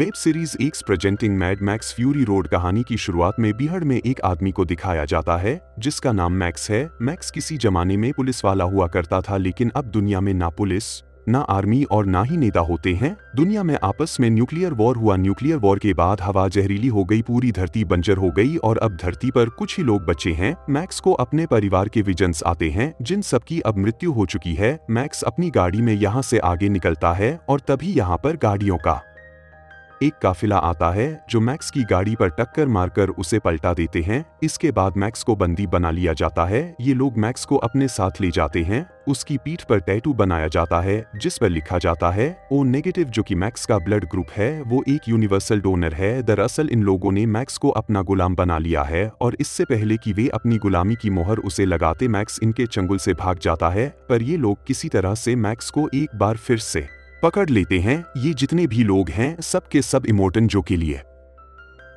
Web series x presenting mad max fury road कहानी की शुरुआत में बीहड़ में एक आदमी को दिखाया जाता है जिसका नाम मैक्स है। मैक्स किसी जमाने में पुलिस वाला हुआ करता था, लेकिन अब दुनिया में ना पुलिस, ना आर्मी और ना ही नेता होते हैं। दुनिया में आपस में न्यूक्लियर वॉर हुआ। न्यूक्लियर वॉर के बाद हवा जहरीली हो गई, पूरी धरती बंजर हो गई और अब धरती पर कुछ ही लोग बचे हैं। मैक्स को अपने परिवार के विजन्स आते हैं जिन सबकी अब मृत्यु हो चुकी है। मैक्स अपनी गाड़ी में यहाँ से आगे निकलता है और तभी यहाँ पर गाड़ियों का एक काफिला आता है जो मैक्स की गाड़ी पर टक्कर मारकर उसे पलटा देते हैं। इसके बाद मैक्स को बंदी बना लिया जाता है। ये लोग मैक्स को अपने साथ ले जाते हैं। उसकी पीठ पर टैटू बनाया जाता है जिस पर लिखा जाता है ओ नेगेटिव, जो कि मैक्स का ब्लड ग्रुप है। वो एक यूनिवर्सल डोनर है। दरअसल इन लोगों ने मैक्स को अपना गुलाम बना लिया है और इससे पहले कि वे अपनी गुलामी की मोहर उसे लगाते मैक्स इनके चंगुल से भाग जाता है। पर ये लोग किसी तरह से मैक्स को एक बार फिर से पकड़ लेते हैं। ये जितने भी लोग हैं सब के सब इमोर्टन जो के लिए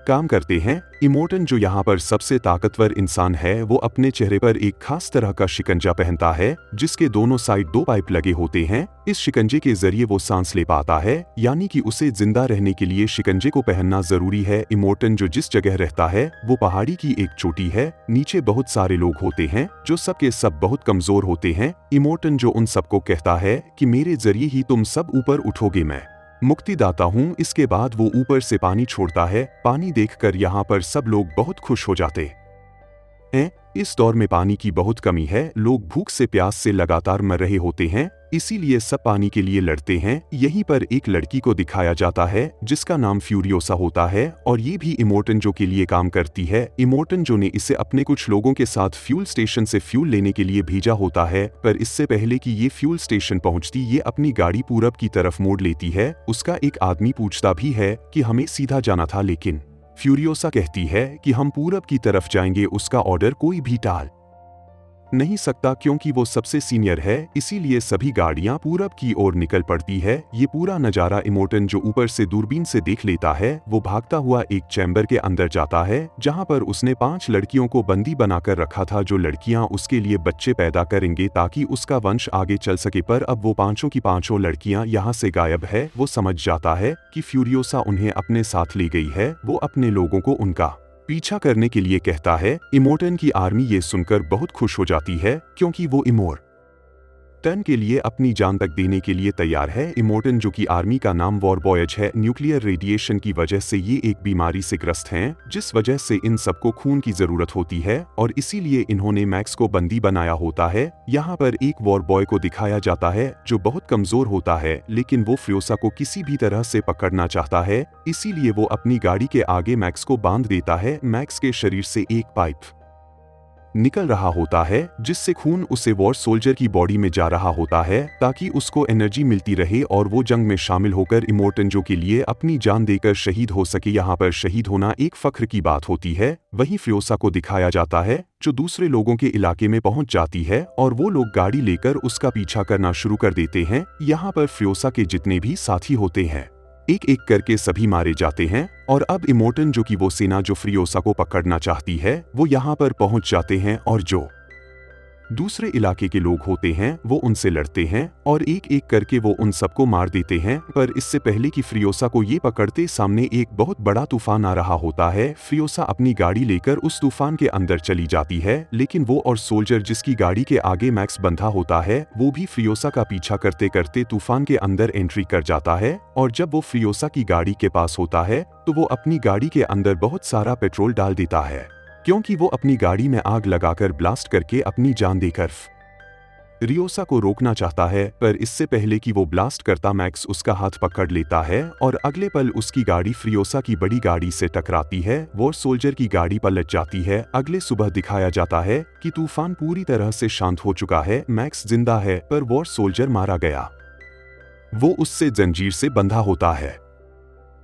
काम करते हैं। इमोर्टन जो यहाँ पर सबसे ताकतवर इंसान है, वो अपने चेहरे पर एक खास तरह का शिकंजा पहनता है जिसके दोनों साइड 2 पाइप लगे होते हैं। इस शिकंजे के जरिए वो सांस ले पाता है, यानी कि उसे जिंदा रहने के लिए शिकंजे को पहनना जरूरी है। इमोर्टन जो जिस जगह रहता है वो पहाड़ी की एक चोटी है। नीचे बहुत सारे लोग होते हैं जो सब के सब बहुत कमजोर होते हैं। इमोर्टन जो उन सबको कहता है कि मेरे जरिए ही तुम सब ऊपर उठोगे, मैं मुक्तिदाता हूँ। इसके बाद वो ऊपर से पानी छोड़ता है। पानी देखकर यहाँ पर सब लोग बहुत खुश हो जाते हैं। इस दौर में पानी की बहुत कमी है। लोग भूख से प्यास से लगातार मर रहे होते हैं, इसीलिए सब पानी के लिए लड़ते हैं। यहीं पर एक लड़की को दिखाया जाता है जिसका नाम फ्यूरियोसा होता है और ये भी इमोर्टन जो के लिए काम करती है। इमोर्टन जो ने इसे अपने कुछ लोगों के साथ फ्यूल स्टेशन से फ्यूल लेने के लिए भेजा होता है, पर इससे पहले कि ये फ्यूल स्टेशन पहुंचती ये अपनी गाड़ी पूरब की तरफ मोड़ लेती है। उसका एक आदमी पूछता भी है कि हमें सीधा जाना था, लेकिन फ्यूरियोसा कहती है कि हम पूरब की तरफ जाएंगे। उसका ऑर्डर कोई भी टाल नहीं सकता क्योंकि वो सबसे सीनियर है, इसीलिए सभी गाड़ियां पूरब की ओर निकल पड़ती है। ये पूरा नजारा इमोर्टन जो ऊपर से दूरबीन से देख लेता है। वो भागता हुआ एक चैम्बर के अंदर जाता है जहां पर उसने 5 लड़कियों को बंदी बनाकर रखा था, जो लड़कियां उसके लिए बच्चे पैदा करेंगे ताकि उसका वंश आगे चल सके। पर अब वो पांचों की पांचों लड़कियां यहाँ से गायब है। वो समझ जाता है कि फ्यूरियोसा उन्हें अपने साथ ले गई है। वो अपने लोगों को उनका पीछा करने के लिए कहता है। इमोर्टन की आर्मी ये सुनकर बहुत खुश हो जाती है क्योंकि वो इमोर्टन के लिए अपनी जान तक देने के लिए तैयार है। इमोर्टन जो की आर्मी का नाम वॉर बॉयज है। न्यूक्लियर रेडिएशन की वजह से ये एक बीमारी से ग्रस्त हैं, जिस वजह से इन सबको खून की जरूरत होती है और इसीलिए इन्होंने मैक्स को बंदी बनाया होता है। यहाँ पर एक वॉर बॉय को दिखाया जाता है जो बहुत कमजोर होता है, लेकिन वो फ्यूरियोसा को किसी भी तरह से पकड़ना चाहता है। इसीलिए वो अपनी गाड़ी के आगे मैक्स को बांध देता है। मैक्स के शरीर से एक पाइप निकल रहा होता है जिससे खून उसे वॉर सोल्जर की बॉडी में जा रहा होता है ताकि उसको एनर्जी मिलती रहे और वो जंग में शामिल होकर इमोर्टन जो के लिए अपनी जान देकर शहीद हो सके। यहाँ पर शहीद होना एक फख्र की बात होती है। वहीं फ्यूरियोसा को दिखाया जाता है जो दूसरे लोगों के इलाके में पहुंच जाती है और वो लोग गाड़ी लेकर उसका पीछा करना शुरू कर देते हैं। यहाँ पर फ्यूरियोसा के जितने भी साथी होते हैं एक एक करके सभी मारे जाते हैं और अब इमोर्टन जो कि वो सेना जो फ्यूरियोसा को पकड़ना चाहती है वो यहाँ पर पहुंच जाते हैं और जो दूसरे इलाके के लोग होते हैं वो उनसे लड़ते हैं और एक एक करके वो उन सबको मार देते हैं। पर इससे पहले कि फ्यूरियोसा को ये पकड़ते सामने एक बहुत बड़ा तूफान आ रहा होता है। फ्यूरियोसा अपनी गाड़ी लेकर उस तूफान के अंदर चली जाती है, लेकिन वो और सोल्जर जिसकी गाड़ी के आगे मैक्स बंधा होता है वो भी फ्यूरियोसा का पीछा करते करते तूफान के अंदर एंट्री कर जाता है। और जब वो फ्यूरियोसा की गाड़ी के पास होता है तो वो अपनी गाड़ी के अंदर बहुत सारा पेट्रोल डाल देता है क्योंकि वो अपनी गाड़ी में आग लगाकर ब्लास्ट करके अपनी जान देकर फ्यूरियोसा को रोकना चाहता है। पर इससे पहले कि वो ब्लास्ट करता मैक्स उसका हाथ पकड़ लेता है और अगले पल उसकी गाड़ी फ्यूरियोसा की बड़ी गाड़ी से टकराती है। वॉर सोल्जर की गाड़ी पलट जाती है। अगले सुबह दिखाया जाता है कि तूफान पूरी तरह से शांत हो चुका है। मैक्स जिंदा है पर वॉर सोल्जर मारा गया। वो उससे जंजीर से बंधा होता है,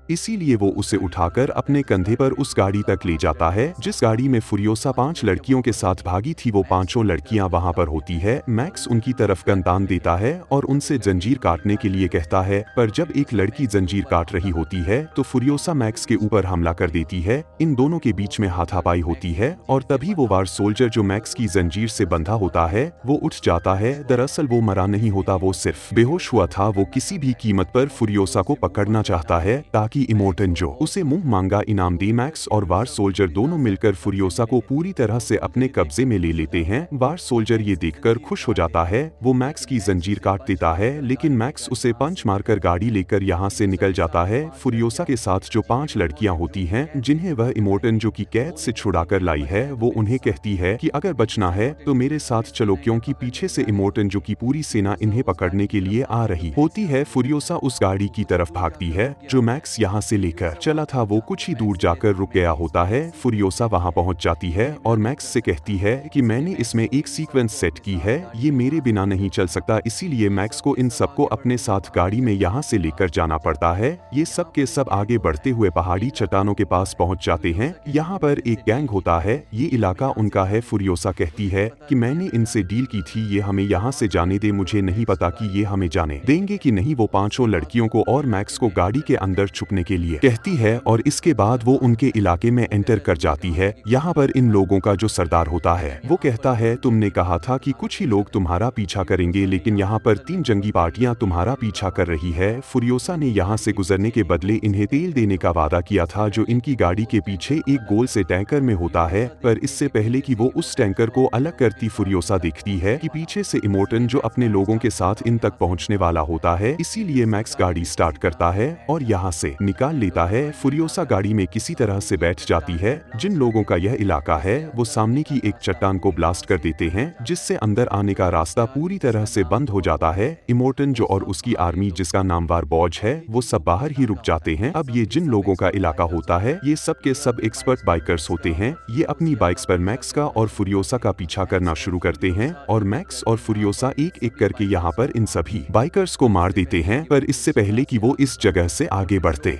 इसीलिए वो उसे उठाकर अपने कंधे पर उस गाड़ी तक ले जाता है जिस गाड़ी में फ्यूरियोसा 5 लड़कियों के साथ भागी थी। वो पांचों लड़कियां वहां पर होती है। मैक्स उनकी तरफ गन तान देता है और उनसे जंजीर काटने के लिए कहता है, पर जब एक लड़की जंजीर काट रही होती है तो फ्यूरियोसा मैक्स के ऊपर हमला कर देती है। इन दोनों के बीच में हाथापाई होती है और तभी वो वॉर सोल्जर जो मैक्स की जंजीर से बंधा होता है वो उठ जाता है। दरअसल वो मरा नहीं होता, वो सिर्फ बेहोश हुआ था। वो किसी भी कीमत पर फ्यूरियोसा को पकड़ना चाहता है ताकि कि इमोर्टन जो उसे मुंह मांगा इनाम दे। मैक्स और वार सोल्जर दोनों मिलकर फुरियोसा को पूरी तरह से अपने कब्जे में ले लेते हैं। वार सोल्जर ये देखकर खुश हो जाता है, वो मैक्स की जंजीर काट देता है, लेकिन मैक्स उसे पंच मारकर गाड़ी लेकर यहाँ से निकल जाता है। फुरियोसा के साथ जो 5 लड़कियां होती हैं जिन्हें वह इमोर्टन जो की कैद से छुड़ाकर लाई है, वो उन्हें कहती है कि अगर बचना है तो मेरे साथ चलो, क्योंकि पीछे से इमोर्टन जो की पूरी सेना इन्हें पकड़ने के लिए आ रही होती है। फुरियोसा उस गाड़ी की तरफ भागती है जो मैक्स यहाँ से लेकर चला था। वो कुछ ही दूर जाकर रुक गया होता है। फुरियोसा वहाँ पहुँच जाती है और मैक्स से कहती है कि मैंने इसमें एक सीक्वेंस सेट की है, ये मेरे बिना नहीं चल सकता, इसीलिए मैक्स को इन सबको अपने साथ गाड़ी में यहाँ से लेकर जाना पड़ता है। ये सब के सब आगे बढ़ते हुए पहाड़ी चट्टानों के पास पहुँच जाते हैं। यहाँ पर एक गैंग होता है, ये इलाका उनका है। फुरियोसा कहती है कि मैंने इनसे डील की थी, ये हमें यहाँ से जाने दे, मुझे नहीं पता कि ये हमें जाने देंगे कि नहीं। वो 5 लड़कियों को और मैक्स को गाड़ी के अंदर छुपने के लिए कहती है और इसके बाद वो उनके इलाके में एंटर कर जाती है। यहाँ पर इन लोगों का जो सरदार होता है वो कहता है तुमने कहा था कि कुछ ही लोग तुम्हारा पीछा करेंगे, लेकिन यहाँ पर 3 जंगी पार्टियां तुम्हारा पीछा कर रही है। फुरियोसा ने यहाँ से गुजरने के बदले इन्हें तेल देने का वादा किया था जो इनकी गाड़ी के पीछे एक गोल से टैंकर में होता है, पर इससे पहले कि वो उस टैंकर को अलग करती फुरियोसा देखती है कि पीछे से इमोर्टन जो अपने लोगों के साथ इन तक पहुँचने वाला होता है। इसीलिए मैक्स गाड़ी स्टार्ट करता है और यहाँ से निकाल लेता है। फुरियोसा गाड़ी में किसी तरह से बैठ जाती है। जिन लोगों का यह इलाका है वो सामने की एक चट्टान को ब्लास्ट कर देते हैं, जिससे अंदर आने का रास्ता पूरी तरह से बंद हो जाता है। इमोर्टन जो और उसकी आर्मी जिसका नाम वारबॉज है वो सब बाहर ही रुक जाते हैं। अब ये जिन लोगों का इलाका होता है ये सब के सब एक्सपर्ट बाइकर्स होते हैं। ये अपनी बाइक्स पर मैक्स का और फुरियोसा का पीछा करना शुरू करते हैं और मैक्स और फुरियोसा एक एक करके यहाँ पर इन सभी बाइकर्स को मार देते हैं, पर इससे पहले कि वो इस जगह से आगे बढ़ते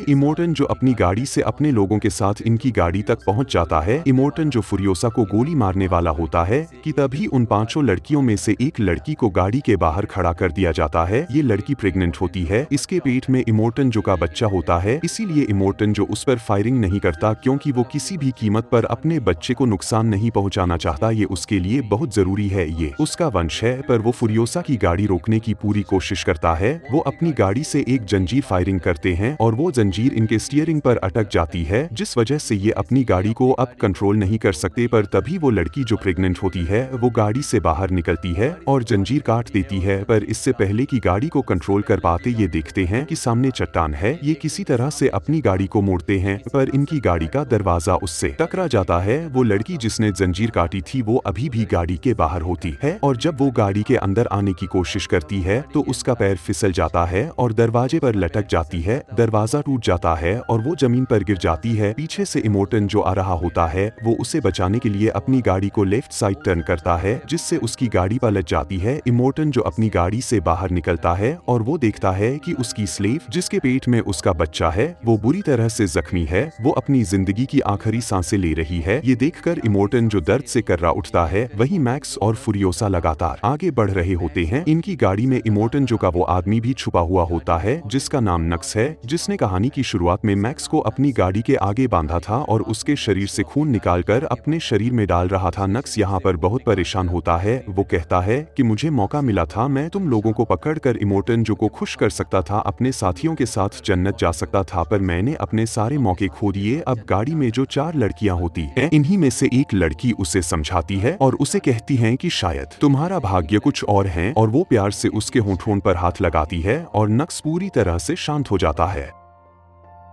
इमोर्टन जो अपनी गाड़ी से अपने लोगों के साथ इनकी गाड़ी तक पहुंच जाता है। इमोर्टन जो फुरियोसा को गोली मारने वाला होता है कि तभी उन 5 लड़कियों में से एक लड़की को गाड़ी के बाहर खड़ा कर दिया जाता है। ये लड़की प्रेग्नेंट होती है, इसके पेट में इमोर्टन जो का बच्चा होता है, इसीलिए इमोर्टन जो उस पर फायरिंग नहीं करता, क्योंकि वो किसी भी कीमत पर अपने बच्चे को नुकसान नहीं पहुँचाना चाहता। ये उसके लिए बहुत जरूरी है, ये उसका वंश है। पर वो फुरियोसा की गाड़ी रोकने की पूरी कोशिश करता है। वो अपनी गाड़ी से एक जंजीर फायरिंग करते हैं और वो जंजीर इनके स्टीयरिंग पर अटक जाती है, जिस वजह से ये अपनी गाड़ी को अब कंट्रोल नहीं कर सकते। पर तभी वो लड़की जो प्रेग्नेंट होती है वो गाड़ी से बाहर निकलती है और जंजीर काट देती है। पर इससे पहले कि गाड़ी को कंट्रोल कर पाते ये देखते हैं कि सामने चट्टान है। ये किसी तरह से अपनी गाड़ी को मोड़ते हैं, पर इनकी गाड़ी का दरवाजा उससे टकरा जाता है। वो लड़की जिसने जंजीर काटी थी वो अभी भी गाड़ी के बाहर होती है और जब वो गाड़ी के अंदर आने की कोशिश करती है तो उसका पैर फिसल जाता है और दरवाजे पर लटक जाती है। दरवाजा टूट जाता है और वो जमीन पर गिर जाती है। पीछे से इमोर्टन जो आ रहा होता है वो उसे बचाने के लिए अपनी गाड़ी को लेफ्ट साइड टर्न करता है, जिससे उसकी गाड़ी पलट जाती है। इमोर्टन जो अपनी गाड़ी से बाहर निकलता है और वो देखता है कि उसकी स्लेव जिसके पेट में उसका बच्चा है वो बुरी तरह से जख्मी है। वो अपनी जिंदगी की आखिरी सांसें ले रही है। ये देखकर इमोर्टन जो दर्द से कर्रा उठता है। वहीं मैक्स और फुरियोसा लगातार आगे बढ़ रहे होते हैं। इनकी गाड़ी में इमोर्टन जो का वो आदमी भी छुपा हुआ होता है जिसका नाम नक्स है, जिसने कहानी की शुरुआत में मैक्स को अपनी गाड़ी के आगे बांधा था और उसके शरीर से खून निकालकर अपने शरीर में डाल रहा था। नक्स यहाँ पर बहुत परेशान होता है। वो कहता है कि मुझे मौका मिला था, मैं तुम लोगों को पकड़कर इमोर्टन जो को खुश कर सकता था, अपने साथियों के साथ जन्नत जा सकता था, पर मैंने अपने सारे मौके खो दिए। अब गाड़ी में जो 4 लड़कियां होती हैं, इन्हीं में से एक लड़की उसे समझाती है और उसे कहती है कि शायद तुम्हारा भाग्य कुछ और है, और वो प्यार से उसके होंठों पर हाथ लगाती है और नक्स पूरी तरह से शांत हो जाता है।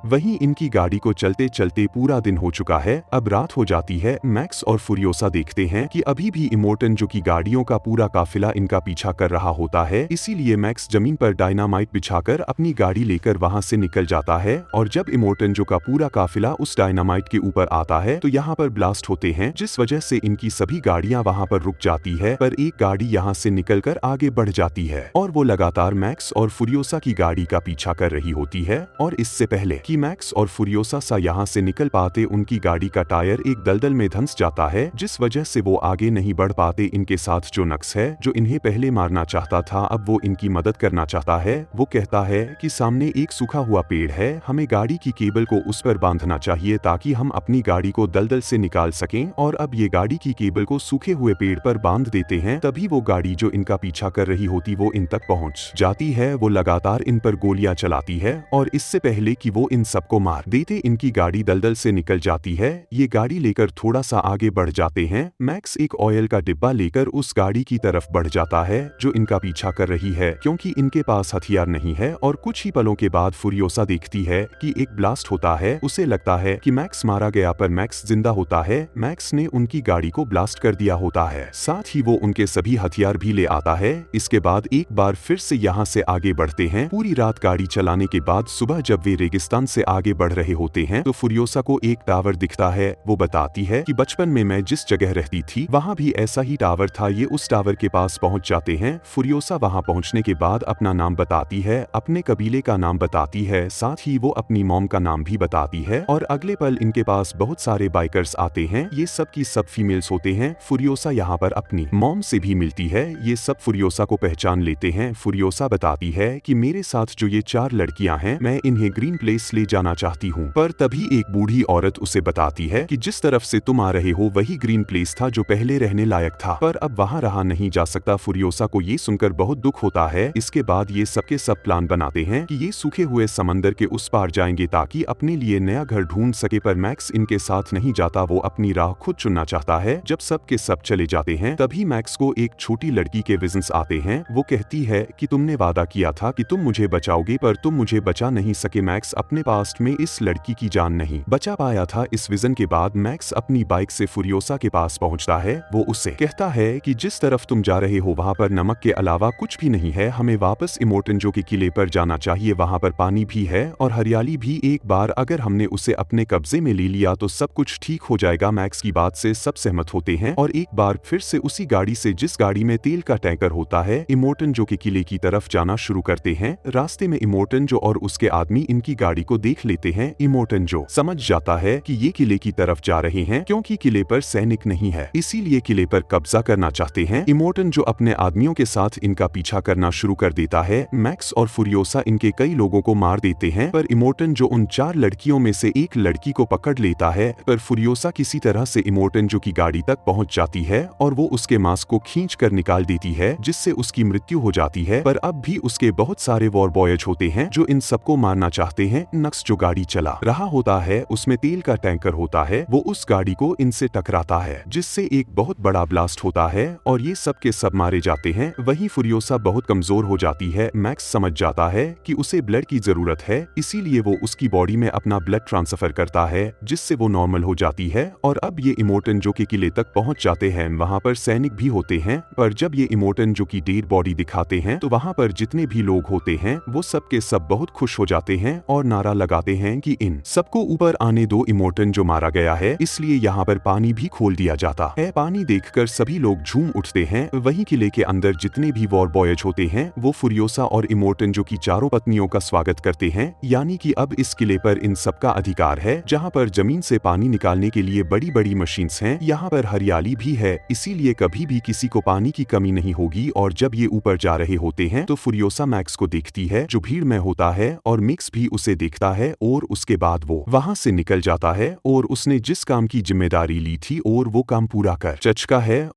वहीं इनकी गाड़ी को चलते चलते पूरा दिन हो चुका है। अब रात हो जाती है। मैक्स और फुरियोसा देखते हैं कि अभी भी इमोर्टन जो की गाड़ियों का पूरा काफिला इनका पीछा कर रहा होता है। इसीलिए मैक्स जमीन पर डायनामाइट बिछाकर अपनी गाड़ी लेकर वहां से निकल जाता है और जब इमोर्टन जो का पूरा काफिला उस डायनामाइट के ऊपर आता है तो यहाँ पर ब्लास्ट होते हैं, जिस वजह से इनकी सभी गाड़ियां वहां पर रुक जाती है। पर एक गाड़ी यहाँ से निकलकर आगे बढ़ जाती है और वो लगातार मैक्स और फुरियोसा की गाड़ी का पीछा कर रही होती है। और इससे पहले कि तभी मैक्स और फुरियोसा सा यहाँ से निकल पाते। उनकी गाड़ी का टायर एक दलदल में धंस जाता है, जिस वजह से वो आगे नहीं बढ़ पाते। इनके साथ जो नक्स है, जो इन्हें पहले मारना चाहता था, अब वो इनकी मदद करना चाहता है। वो कहता है कि सामने एक सूखा हुआ पेड़ है, हमें गाड़ी की केबल को उस पर बांधना चाहिए ताकि हम अपनी गाड़ी को दलदल से निकाल सकें। और अब ये गाड़ी की केबल को सूखे हुए पेड़ पर बांध देते हैं। तभी वो गाड़ी जो इनका पीछा कर रही होती वो इन तक पहुंच जाती है। वो लगातार इन पर गोलियां चलाती है और इससे पहले कि वो इन सबको मार देते, इनकी गाड़ी दलदल से निकल जाती है। ये गाड़ी लेकर थोड़ा सा आगे बढ़ जाते हैं। मैक्स एक ऑयल का डिब्बा लेकर उस गाड़ी की तरफ बढ़ जाता है जो इनका पीछा कर रही है, क्योंकि इनके पास हथियार नहीं है। और कुछ ही पलों के बाद फुरियोसा देखती है कि एक ब्लास्ट होता है। उसे लगता है कि मैक्स मारा गया, पर मैक्स जिंदा होता है। मैक्स ने उनकी गाड़ी को ब्लास्ट कर दिया होता है, साथ ही वो उनके सभी हथियार भी ले आता है। इसके बाद एक बार फिर से यहाँ से आगे बढ़ते हैं। पूरी रात गाड़ी चलाने के बाद सुबह जब वे रेगिस्तान से आगे बढ़ रहे होते हैं तो फुरियोसा को एक टावर दिखता है। वो बताती है कि बचपन में मैं जिस जगह रहती थी वहाँ भी ऐसा ही टावर था। ये उस टावर के पास पहुँच जाते हैं। फुरियोसा वहाँ पहुँचने के बाद अपना नाम बताती है, अपने कबीले का नाम बताती है, साथ ही वो अपनी मॉम का नाम भी बताती है। और अगले पल इनके पास बहुत सारे बाइकर्स आते हैं। ये सब की सब फीमेल्स होते हैं। फुरियोसा यहाँ पर अपनी मॉम से भी मिलती है। ये सब फुरियोसा को पहचान लेते हैं। फुरियोसा बताती है कि मेरे साथ जो ये 4 लड़कियां हैं, मैं इन्हें ग्रीन प्लेस ले जाना चाहती हूँ। पर तभी एक बूढ़ी औरत उसे बताती है कि जिस तरफ से तुम आ रहे हो वही ग्रीन प्लेस था जो पहले रहने लायक था, पर अब वहाँ रहा नहीं जा सकता। फुरियोसा को ये सुनकर बहुत दुख होता है। इसके बाद ये सबके सब प्लान बनाते हैं कि ये सूखे हुए समंदर के उस पार जाएंगे ताकि अपने लिए नया घर ढूंढ सके। पर मैक्स इनके साथ नहीं जाता, वो अपनी राह खुद चुनना चाहता है। जब सब के सब चले जाते हैं तभी मैक्स को एक छोटी लड़की के विजन्स आते हैं। वो कहती है कि तुमने वादा किया था कि तुम मुझे बचाओगे, पर तुम मुझे बचा नहीं सके। मैक्स अपने पास्ट में इस लड़की की जान नहीं बचा पाया था। इस विजन के बाद मैक्स अपनी बाइक से फुरियोसा के पास पहुंचता है। वो उससे कहता है कि जिस तरफ तुम जा रहे हो वहाँ पर नमक के अलावा कुछ भी नहीं है, हमें वापस इमोर्टेंजो के किले पर जाना चाहिए। वहाँ पर पानी भी है और हरियाली भी। एक बार अगर हमने उसे अपने कब्जे में ले लिया तो सब कुछ ठीक हो जाएगा। मैक्स की बात से सब सहमत होते हैं और एक बार फिर से उसी गाड़ी से, जिस गाड़ी में तेल का टैंकर होता है, इमोर्टेंजो के किले की तरफ जाना शुरू करते हैं। रास्ते में इमोर्टेंजो और उसके आदमी इनकी गाड़ी को देख लेते हैं। इमोर्टेंजो समझ जाता है कि ये किले की तरफ जा रहे हैं, क्योंकि किले पर सैनिक नहीं है, इसीलिए किले पर कब्जा करना चाहते हैं। इमोर्टेंजो अपने आदमियों के साथ इनका पीछा करना शुरू कर देता है। मैक्स और फुरियोसा इनके कई लोगों को मार देते हैं, पर इमोर्टेंजो उन 4 लड़कियों में से एक लड़की को पकड़ लेता है। पर फुरियोसा किसी तरह से इमोर्टेंजो की गाड़ी तक पहुंच जाती है और वो उसके मास्क को खींच कर निकाल देती है, जिससे उसकी मृत्यु हो जाती है। पर अब भी उसके बहुत सारे वॉर बॉयज होते हैं जो इन सबको मारना चाहते हैं। नक्स जो गाड़ी चला रहा होता है उसमें तेल का टैंकर होता है। वो उस गाड़ी को इनसे टकराता है, जिससे एक बहुत बड़ा ब्लास्ट होता है और ये सब के सब मारे जाते हैं। वहीं फुरियोसा बहुत कमजोर हो जाती है। मैक्स समझ जाता है कि उसे ब्लड की जरूरत है, इसीलिए वो उसकी बॉडी में अपना ब्लड ट्रांसफर करता है, जिससे वो नॉर्मल हो जाती है। और अब ये इमोर्टेंजो के किले तक पहुंच जाते हैं। वहां पर सैनिक भी होते हैं, पर जब ये इमोर्टेंजो की डेड बॉडी दिखाते हैं तो वहां पर जितने भी लोग होते हैं वो सब के सब बहुत खुश हो जाते हैं और नारा लगाते हैं कि इन सबको ऊपर आने दो, इमोर्टेंजो मारा गया है, इसलिए यहाँ पर पानी भी खोल दिया जाता है। पानी देखकर सभी लोग झूम उठते हैं। वहीं किले के अंदर जितने भी वॉर बॉयज होते हैं वो फुरियोसा और इमोर्टेंजो की चारों पत्नियों का स्वागत करते हैं, यानी कि अब इस किले पर इन सबका अधिकार है। जहाँ पर जमीन से पानी निकालने के लिए बड़ी बड़ी मशीन्स हैं, यहाँ पर हरियाली भी है, इसीलिए कभी भी किसी को पानी की कमी नहीं होगी। और जब ये ऊपर जा रहे होते हैं तो फुरियोसा मैक्स को देखती है जो भीड़ में होता है, और मिक्स भी उसे देखता है और उसके बाद वो वहाँ से निकल जाता है और उसने जिस काम की जिम्मेदारी ली थी और वो काम पूरा कर चुका है।